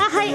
आखै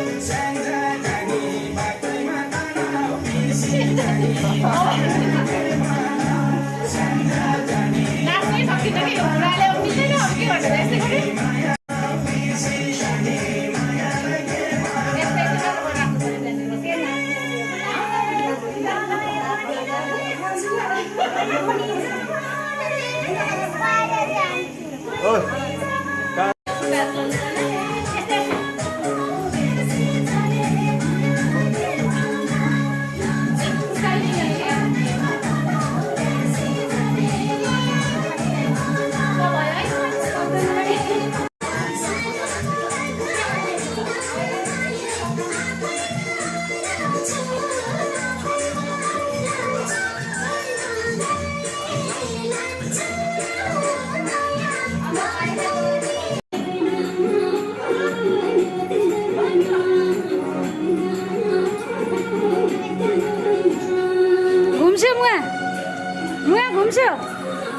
घुम्छौ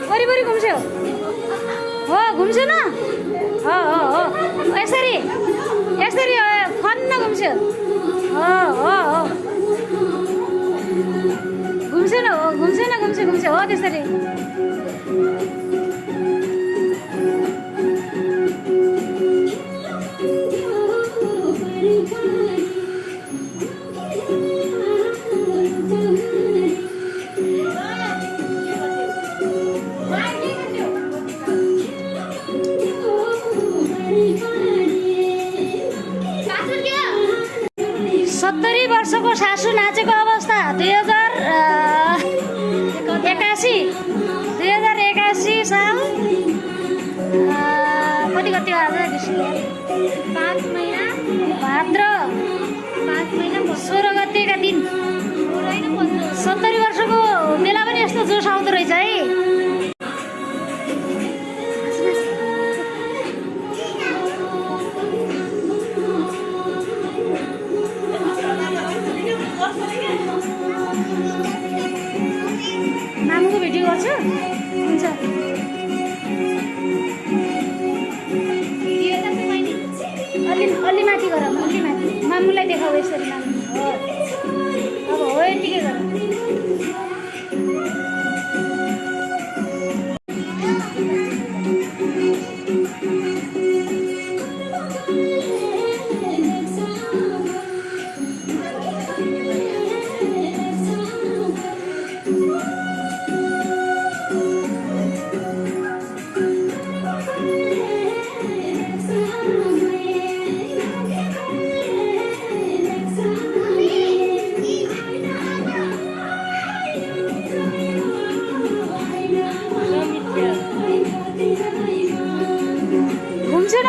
वरिपरि घुम्छौ हो घुम्छौ न हो हो हो यसरी यसरी खन्न घुम्छौ हो हो हो घुम्छौ न हो घुम्छौ न घुम्छौ घुम्छौ हो त्यसरी वर्षको सासू नाचेको अवस्था 2081 साल कति आज 5 महिना भाद्र 16 गतेका दिन 70 वर्षको बेला पनि यस्तो जोस आउँदो रहेछ है मामुको भिडियो गर्छ हुन्छ अलि माथि गर अलि माथि मामुलाई देखाऊ यसरी मामु हो अब हो यतिकै गर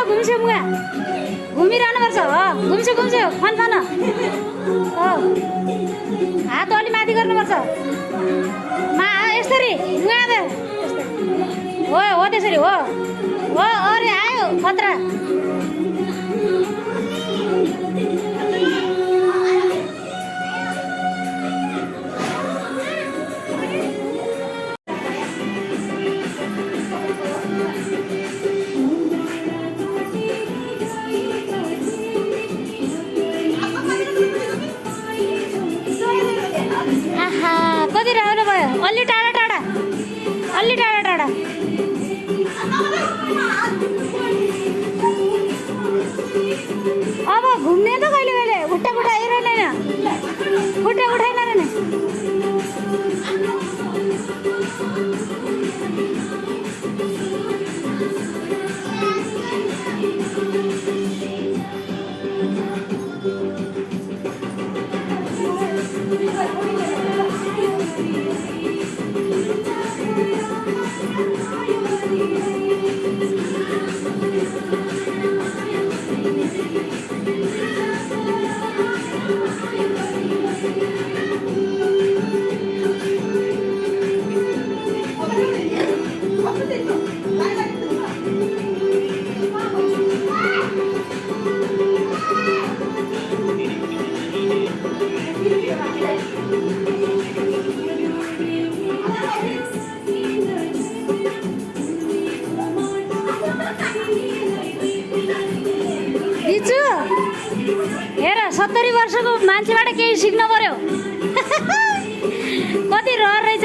घुम्छौ मुगा घुमिरहनुपर्छ हो घुम्छौ फन हो हात अलि माथि गर्नुपर्छ यसरी मुगा हो हो त्यसरी हो हो अरे आयो खतरा कति राम्रो भयो अलि टाढा टाढा अलि टाढा टाढा जिजु हेर 70 वर्षको मान्छेबाट केही सिक्न पर्यो कति रहर रहेछ